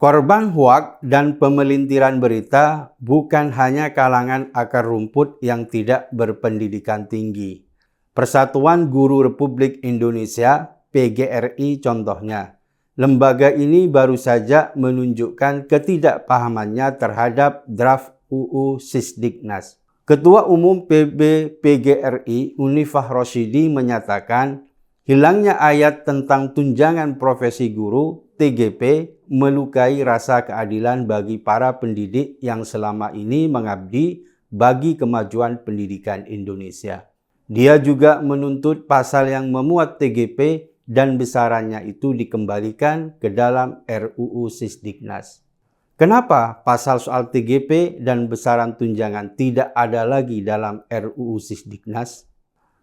Korban hoaks dan pemelintiran berita bukan hanya kalangan akar rumput yang tidak berpendidikan tinggi. Persatuan Guru Republik Indonesia, PGRI contohnya. Lembaga ini baru saja menunjukkan ketidakpahamannya terhadap draft UU Sisdiknas. Ketua Umum PGRI, Unifah Rosyidi menyatakan, hilangnya ayat tentang tunjangan profesi guru (TGP) melukai rasa keadilan bagi para pendidik yang selama ini mengabdi bagi kemajuan pendidikan Indonesia. Dia juga menuntut pasal yang memuat TGP dan besarannya itu dikembalikan ke dalam RUU Sisdiknas. Kenapa pasal soal TGP dan besaran tunjangan tidak ada lagi dalam RUU Sisdiknas?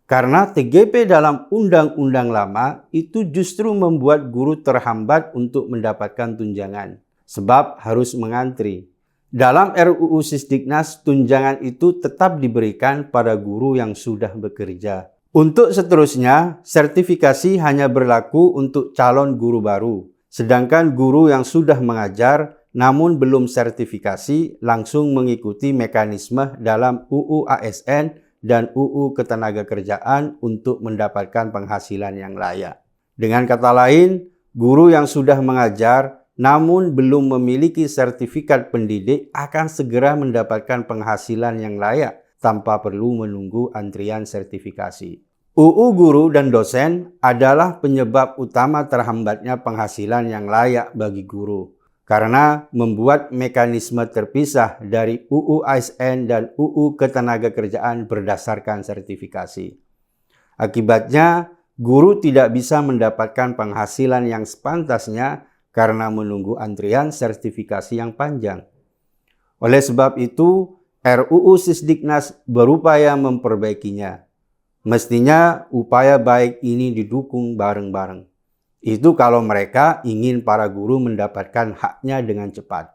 Karena TGP dalam undang-undang lama itu justru membuat guru terhambat untuk mendapatkan tunjangan, sebab harus mengantri. Dalam RUU Sisdiknas, tunjangan itu tetap diberikan pada guru yang sudah bekerja. Untuk seterusnya, sertifikasi hanya berlaku untuk calon guru baru, sedangkan guru yang sudah mengajar namun belum sertifikasi langsung mengikuti mekanisme dalam UU ASN dan UU Ketenagakerjaan untuk mendapatkan penghasilan yang layak. Dengan kata lain, guru yang sudah mengajar namun belum memiliki sertifikat pendidik akan segera mendapatkan penghasilan yang layak tanpa perlu menunggu antrian sertifikasi. UU Guru dan Dosen adalah penyebab utama terhambatnya penghasilan yang layak bagi guru, karena membuat mekanisme terpisah dari UU ASN dan UU Ketenagakerjaan berdasarkan sertifikasi. Akibatnya, guru tidak bisa mendapatkan penghasilan yang sepantasnya karena menunggu antrian sertifikasi yang panjang. Oleh sebab itu, RUU Sisdiknas berupaya memperbaikinya. Mestinya upaya baik ini didukung bareng-bareng. Itu kalau mereka ingin para guru mendapatkan haknya dengan cepat.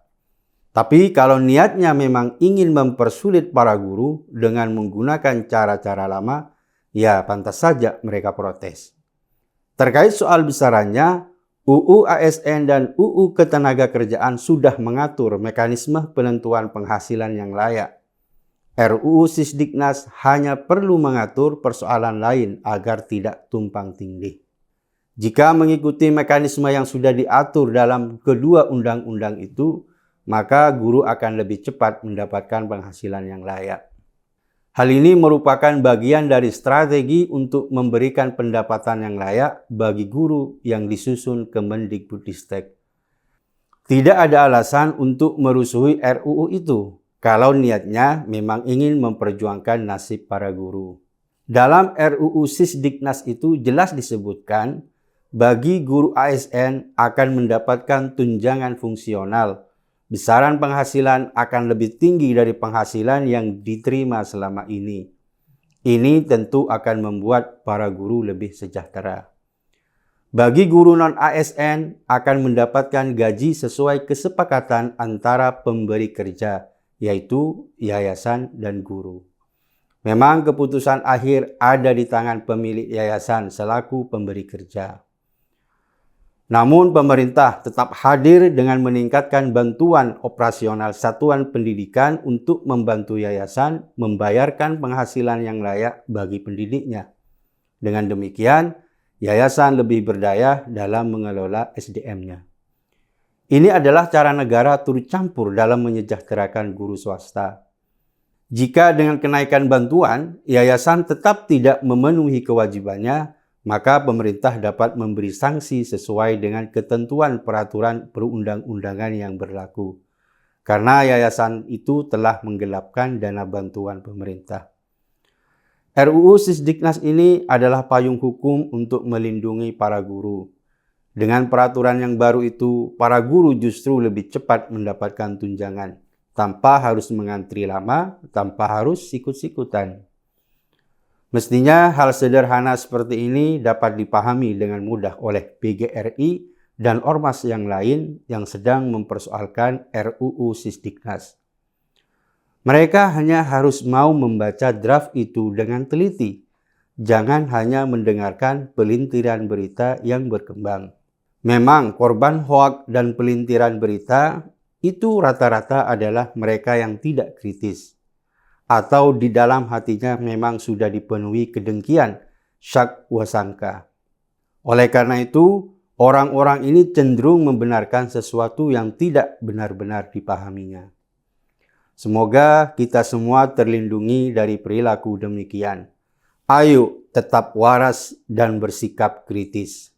Tapi kalau niatnya memang ingin mempersulit para guru dengan menggunakan cara-cara lama, ya pantas saja mereka protes. Terkait soal besarannya, UU ASN dan UU Ketenagakerjaan sudah mengatur mekanisme penentuan penghasilan yang layak. RUU Sisdiknas hanya perlu mengatur persoalan lain agar tidak tumpang tindih. Jika mengikuti mekanisme yang sudah diatur dalam kedua undang-undang itu, maka guru akan lebih cepat mendapatkan penghasilan yang layak. Hal ini merupakan bagian dari strategi untuk memberikan pendapatan yang layak bagi guru yang disusun Kemendikbudristek. Tidak ada alasan untuk merusuhi RUU itu, kalau niatnya memang ingin memperjuangkan nasib para guru. Dalam RUU Sisdiknas itu jelas disebutkan, bagi guru ASN akan mendapatkan tunjangan fungsional. Besaran penghasilan akan lebih tinggi dari penghasilan yang diterima selama ini. Ini tentu akan membuat para guru lebih sejahtera. Bagi guru non-ASN akan mendapatkan gaji sesuai kesepakatan antara pemberi kerja, yaitu yayasan dan guru. Memang keputusan akhir ada di tangan pemilik yayasan selaku pemberi kerja. Namun pemerintah tetap hadir dengan meningkatkan bantuan operasional satuan pendidikan untuk membantu yayasan membayarkan penghasilan yang layak bagi pendidiknya. Dengan demikian, yayasan lebih berdaya dalam mengelola SDM-nya. Ini adalah cara negara turut campur dalam menyejahterakan guru swasta. Jika dengan kenaikan bantuan, yayasan tetap tidak memenuhi kewajibannya, maka pemerintah dapat memberi sanksi sesuai dengan ketentuan peraturan perundang-undangan yang berlaku. Karena yayasan itu telah menggelapkan dana bantuan pemerintah. RUU Sisdiknas ini adalah payung hukum untuk melindungi para guru. Dengan peraturan yang baru itu, para guru justru lebih cepat mendapatkan tunjangan, tanpa harus mengantri lama, tanpa harus sikut-sikutan. Mestinya hal sederhana seperti ini dapat dipahami dengan mudah oleh PGRI dan ormas yang lain yang sedang mempersoalkan RUU Sisdiknas. Mereka hanya harus mau membaca draft itu dengan teliti. Jangan hanya mendengarkan pelintiran berita yang berkembang. Memang korban hoak dan pelintiran berita itu rata-rata adalah mereka yang tidak kritis, atau di dalam hatinya memang sudah dipenuhi kedengkian, syak wasangka. Oleh karena itu, orang-orang ini cenderung membenarkan sesuatu yang tidak benar-benar dipahaminya. Semoga kita semua terlindungi dari perilaku demikian. Ayo tetap waras dan bersikap kritis.